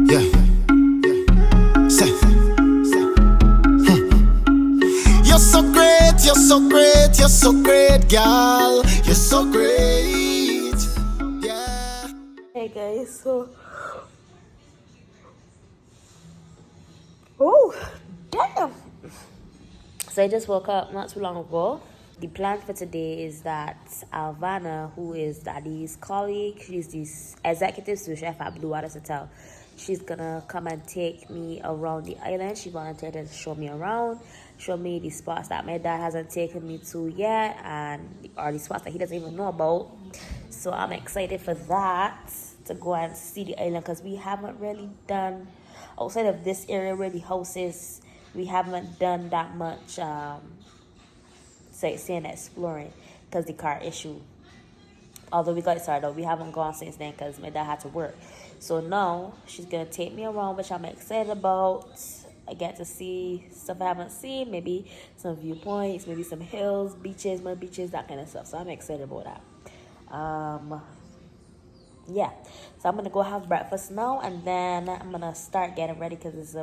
Yeah. Say. You're so great, you're so great, you're so great, girl. You're so great. Yeah. Hey guys, so oh damn. So I just woke up not too long ago. The plan for today is that Alvana, who is Daddy's colleague, she's the executive sous chef at Blue Waters Hotel. She's gonna come and take me around the island. She volunteered to show me around, show me the spots that my dad hasn't taken me to yet, or the spots that he doesn't even know about. So I'm excited for that, to go and see the island, because we haven't really done, outside of this area where the house is, we haven't done that much sightseeing, exploring, because the car issue. Although we got started, we haven't gone since then because my dad had to work. So now she's gonna take me around, which I'm excited about. I get to see stuff I haven't seen, maybe some viewpoints, maybe some hills, beaches, mud beaches, that kind of stuff. So I'm excited about that. Yeah, so I'm gonna go have breakfast now, and then I'm gonna start getting ready because it's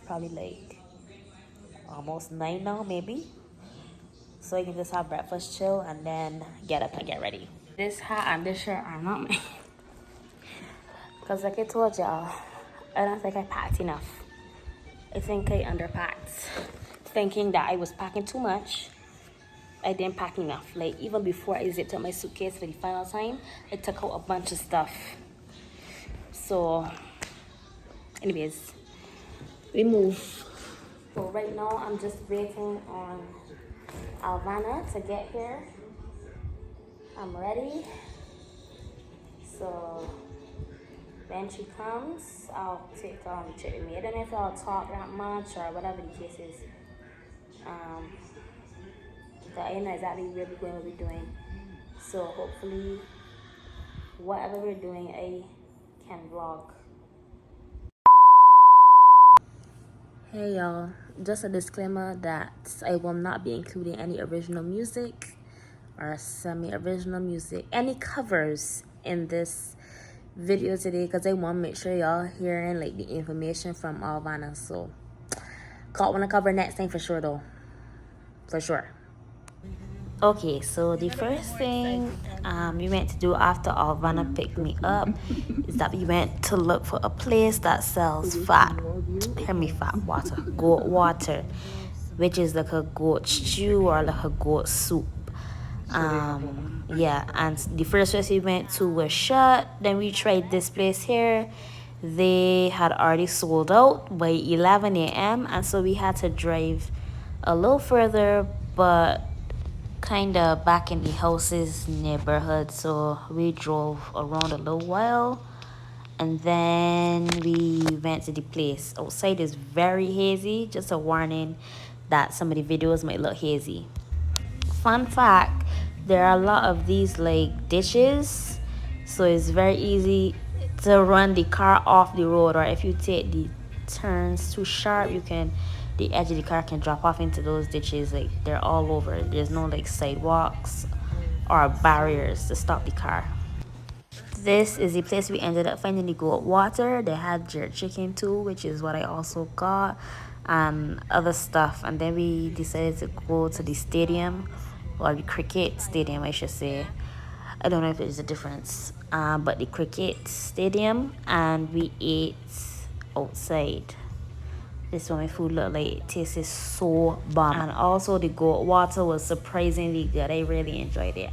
probably like almost 9 now, maybe. So I can just have breakfast, chill, and then get up and get ready. This hat and this shirt are not mine. Because like I told y'all, I don't think I packed enough. I think I underpacked. Thinking that I was packing too much, I didn't pack enough. Like even before I zipped up my suitcase for the final time, I took out a bunch of stuff. So anyways, we move. So right now I'm just waiting on Alvana to get here. I'm ready. So when she comes, I'll take the trip with me. I don't know if I'll talk that much or whatever the case is. But I know exactly where we're going, what we're doing. So hopefully, whatever we're doing, I can vlog. Hey y'all, just a disclaimer that I will not be including any original music or semi-original music, any covers in this video today, because I want to make sure y'all hearing like the information from Alvana. So caught one to cover next time for sure though, for sure. Okay, so the first thing we went to do after Alvana picked me up is that we went to look for a place that sells goat water, which is like a goat stew or like a goat soup. Yeah, and the first place we went to was shut. Then we tried this place here. They had already sold out by 11 a.m. and so we had to drive a little further, but kind of back in the houses neighborhood. So we drove around a little while, and then we went to the place. Outside is very hazy. Just a warning that some of the videos might look hazy. Fun fact, there are a lot of these like ditches, so it's very easy to run the car off the road, or if you take the turns too sharp, the edge of the car can drop off into those ditches. Like they're all over. There's no like sidewalks or barriers to stop the car. This is the place we ended up finding the goat water. They had jerk chicken too, which is what I also got, and other stuff. And then we decided to go to the stadium, or the cricket stadium I should say. I don't know if there's a difference, but the cricket stadium, and we ate outside. This is what my food looked like. It tasted so bomb. And also the goat water was surprisingly good. I really enjoyed it.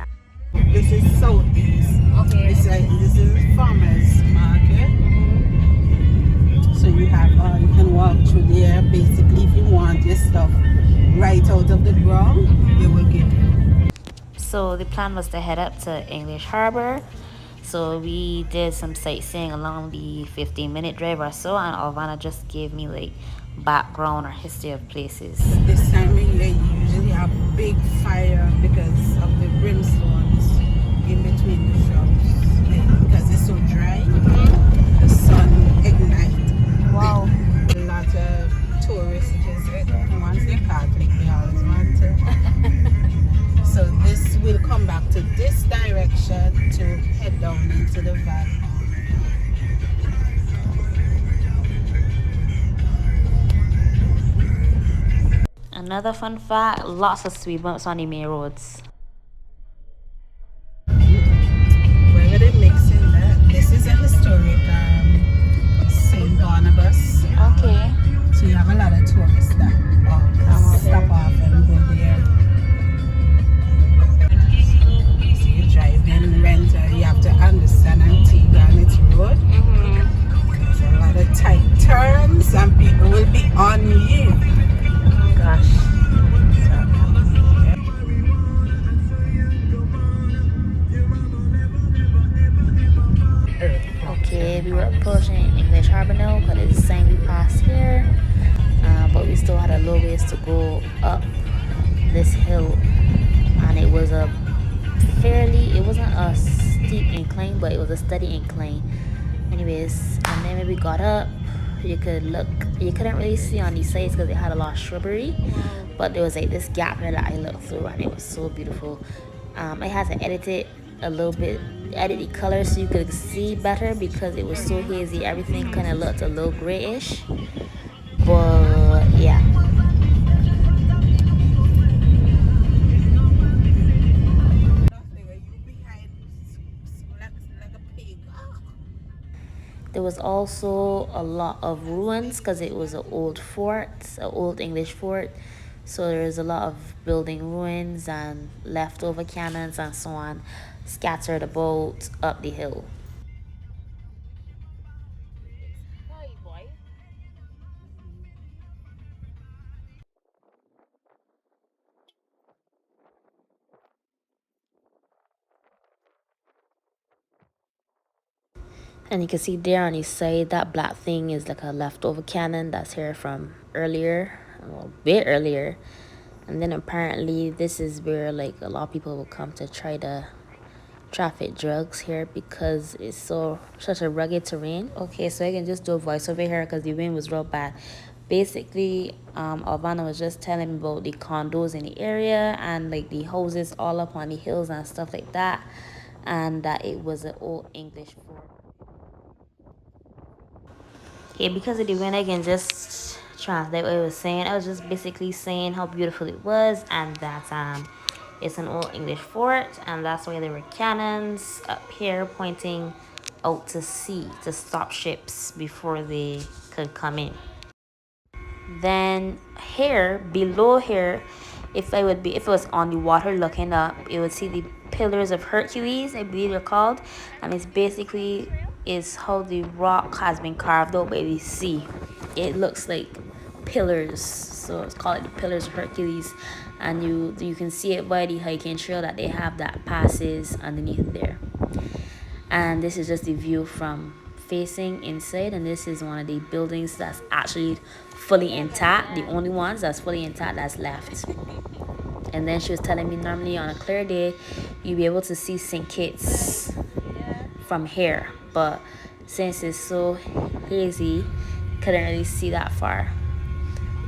This is Southeast. Okay. This is farmers market. So you can walk through there. Basically, if you want your stuff right out of the ground, they will give you. So the plan was to head up to English Harbor. So we did some sightseeing along the 15-minute drive or so, and Alvana just gave me like background or history of places. This time they usually have big fire because of the brimstones in between the shrubs, because it's so dry. The sun ignites. Wow. A lot of tourists visit. Once they're Catholic, they always want to. So this will come back to this direction to head down into the valley. Another fun fact, lots of speed bumps on the main roads. Where were they mixing that? This is a historic St. Barnabas. Okay. So you have a lot of tourists that stop off and go there. So you drive in Renter, you have to understand Antigua and its road. There's a lot of tight turns and people will be on you. Gosh. Okay, we were approaching English Harbor now because it's the same we passed here. But we still had a little ways to go up this hill. And it was a it wasn't a steep incline, but it was a steady incline. Anyways, and then when we got up, you couldn't really see on these sides because it had a lot of shrubbery, but there was like this gap here that I looked through and it was so beautiful. I had to edit it a little bit, edit the color so you could see better because it was so hazy. Everything kind of looked a little grayish, but yeah. There was also a lot of ruins because it was an old fort, an old English fort. So there's a lot of building ruins and leftover cannons and so on scattered about up the hill. And you can see there on the side, that black thing is like a leftover cannon that's here from earlier, well, a bit earlier. And then apparently this is where like a lot of people will come to try to traffic drugs here because it's such a rugged terrain. Okay, so I can just do a voice over here because the wind was real bad. Basically, Alvana was just telling me about the condos in the area and like the houses all up on the hills and stuff like that, and that it was an old English fort. Okay, because of the wind, I can just translate what I was saying. I was just basically saying how beautiful it was and that it's an old English fort, and that's why there were cannons up here pointing out to sea to stop ships before they could come in. Then here, below here, if it was on the water looking up, it would see the pillars of Hercules, I believe they're called, and it's basically is how the rock has been carved out by the sea. It looks like pillars, so it's called the pillars of Hercules, and you can see it by the hiking trail that they have that passes underneath there. And this is just the view from facing inside, and this is one of the buildings that's actually fully intact, the only ones that's fully intact that's left. And then she was telling me normally on a clear day you'll be able to see St. Kitts from here, but since it's so hazy, couldn't really see that far.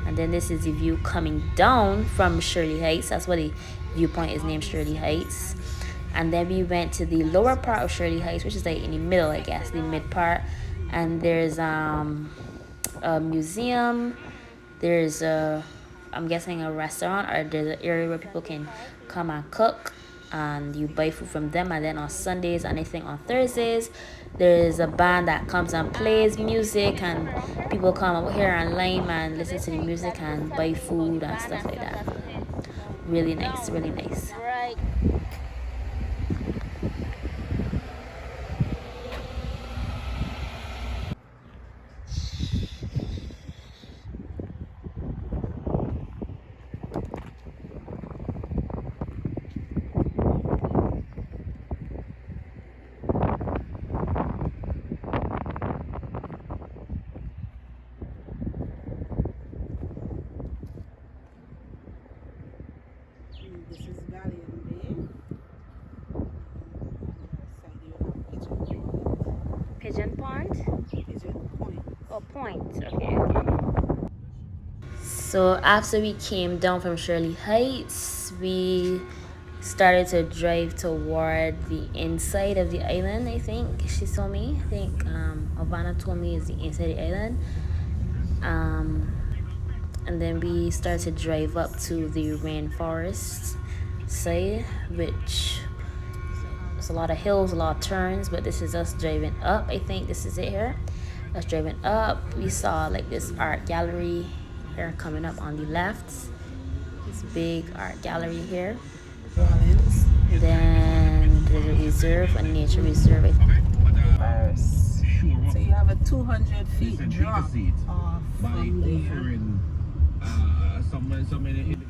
And then this is the view coming down from Shirley Heights. That's what the viewpoint is named, Shirley Heights. And then we went to the lower part of Shirley Heights, which is like in the middle, I guess, the mid part. And there's a museum. There's I'm guessing a restaurant, or there's an area where people can come and cook, and you buy food from them. And then on Sundays and I think on Thursdays, there's a band that comes and plays music, and people come over here and lime and listen to the music and buy food and stuff like that. Really nice, really nice. This is Galleon Bay. Side you have Pigeon Pond? Pigeon Point. Oh, Point. Okay. So after we came down from Shirley Heights, we started to drive toward the inside of the island. I think she told me. I think Havana told me is the inside of the island. And then we started to drive up to the rainforest side, which is a lot of hills, a lot of turns, but this is us driving up. I think this is it here. Us driving up. We saw like this art gallery here coming up on the left. This big art gallery here. Then there's a reserve, a nature reserve. First, so you have a 200 feet drop off from there.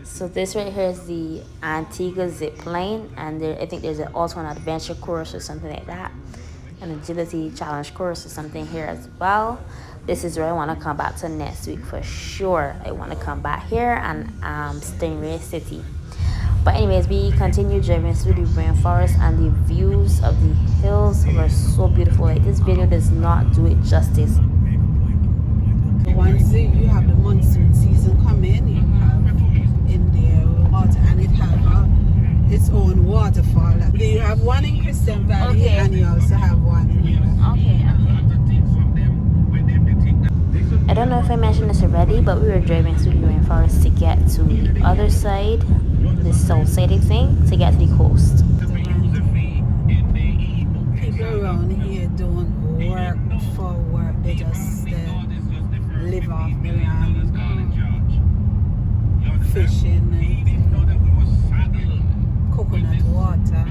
So this right here is the Antigua zip line, and there, I think there's also an adventure course or something like that, an agility challenge course or something here as well. This is where I want to come back to next week for sure. I want to come back here and Stingray City. But anyways, we continue driving through the rainforest, and the views of the hills were so beautiful. Like, this video does not do it justice. Once you have the monsoon season come in, you have in there water, and it has its own waterfall. You have one in Christian Valley, Okay. and you also have one here. Okay. I don't know if I mentioned this already, but we were driving through the rainforest to get to the other side, the south side, I think, to get to the coast. People around here don't work for work, they just live off the land, fishing and coconut water.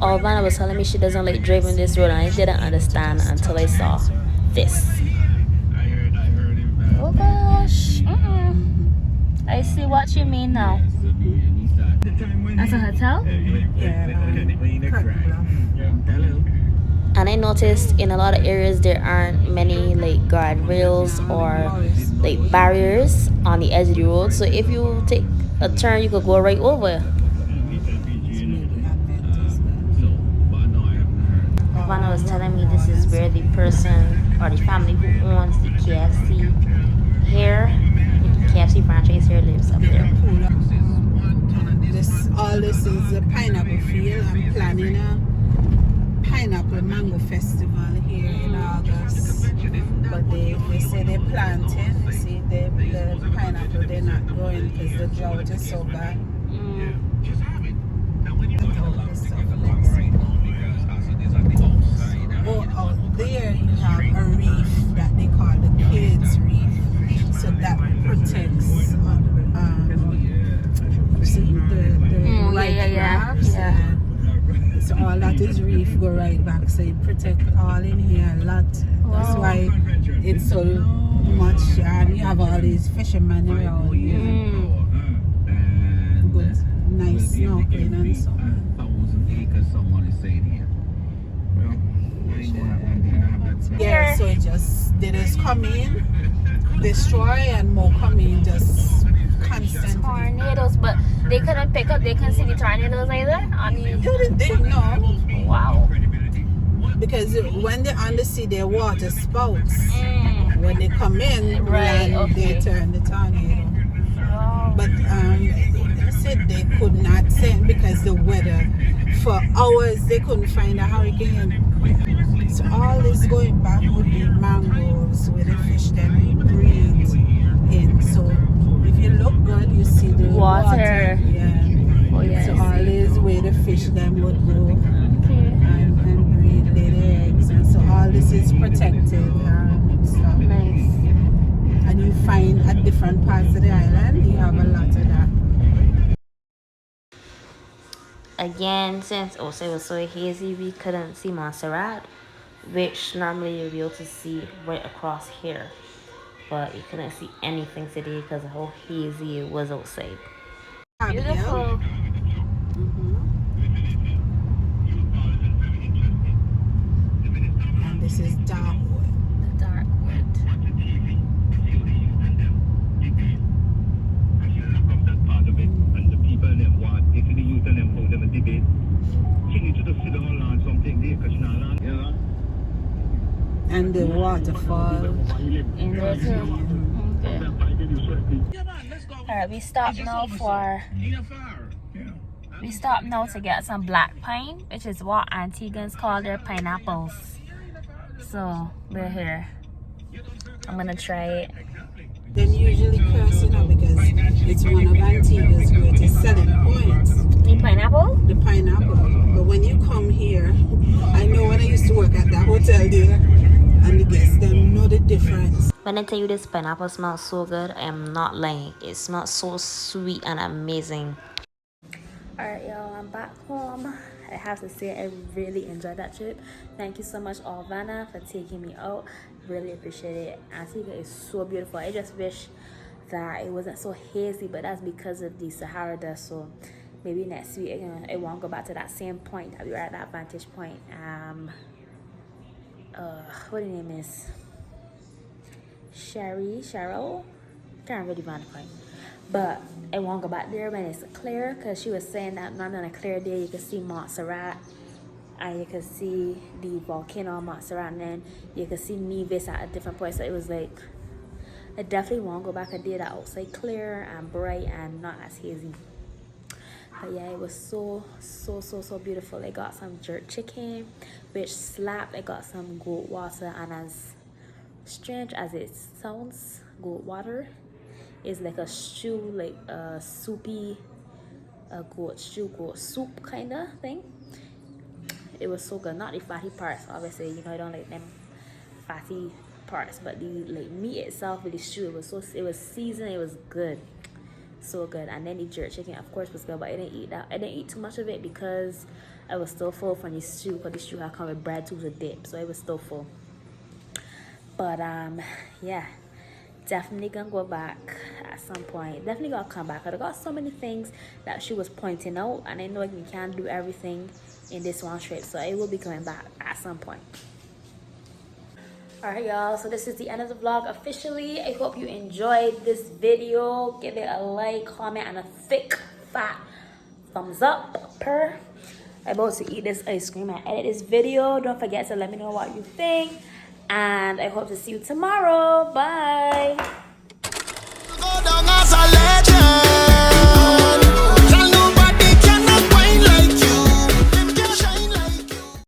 Alvana was telling me she doesn't like driving this road, and I didn't understand until I saw this. Oh gosh. I see what you mean now. That's a hotel? And I noticed in a lot of areas there aren't many like guardrails or like barriers on the edge of the road. So if you take a turn, you could go right over. Alvana was telling me this is where the person or the family who owns the KFC here, the KFC franchise here, lives up there. All this is a pineapple field. I'm planning a pineapple mango festival here in August, but they say they're planting. You see, the pineapple, they're not growing because the drought is so bad. Out there you have a reef that they call the Kids Reef, so that protects the right rafts. So all that is reef go right back, so it protect all in here a lot. That's why it's so much, and you have all these fishermen around here. Good, nice snorkeling and so on. Yeah, so it just, they just come in, destroy, and more come in, just constantly. Tornadoes, but they couldn't pick up, they couldn't see the tornadoes either? They no. Wow. Because when they're on the sea, their water spouts. When they come in, they turn the tornado. But they said they could not send because the weather, for hours they couldn't find a hurricane. So all this going back would be mangroves where the fish then breathe in. So if you look good, you see the water. Yeah. Oh, yeah. So all this where the fish then would go and breathe, lay their eggs, and so all this is protected and stuff. Nice. And you find at different parts of the island, you have a lot of that. Again, since it was so hazy, we couldn't see Montserrat, which normally you'll be able to see right across here. But you couldn't see anything today because of how hazy it was outside. Beautiful. And this is Darkwood. The Darkwood. And the waterfall. In there too. Okay. Alright, we stopped now to get some black pine, which is what Antiguans call their pineapples. So we're here. I'm gonna try it. Them usually curse, you know, because it's one of Antigua's greatest selling points. The pineapple? The pineapple. But when you come here, I know when I used to work at that hotel there, and the guests them know the difference. When I tell you this pineapple smells so good, I am not lying. It smells so sweet and amazing. Alright y'all, I'm back home. I have to say I really enjoyed that trip. Thank you so much Alvana for taking me out. Really appreciate it. Antigua is so beautiful. I just wish that it wasn't so hazy, but that's because of the Sahara dust. So maybe next week I won't go back to that same point that we were at, that vantage point. What the name is? Cheryl? Can't really find the point. But I won't go back there when it's clear, because she was saying that not on a clear day you can see Montserrat and you can see the volcano of Montserrat, and then you can see Nevis at a different point. So it was like, I definitely won't go back a day that outside clear and bright and not as hazy. But yeah, it was so beautiful. I got some jerk chicken which slapped. I got some goat water, and as strange as it sounds, goat water is like a stew, like a soupy goat soup kind of thing. It was so good. Not the fatty parts, obviously, you know, I don't like them fatty parts, but the like meat itself with the stew, it was seasoned, it was good, so good. And then the jerk chicken, of course, was good, but I didn't eat that. I didn't eat too much of it because I was still full from the stew, because the stew had come with bread too, the dip, so I was still full. But yeah, definitely gonna go back at some point. Definitely gonna come back. I got so many things that she was pointing out, and I know we can't do everything in this one trip, so I will be coming back at some point. Alright y'all, so this is the end of the vlog officially. I hope you enjoyed this video. Give it a like, comment, and a thick fat thumbs up. I'm about to eat this ice cream and edit this video. Don't forget to let me know what you think, and I hope to see you tomorrow. Bye.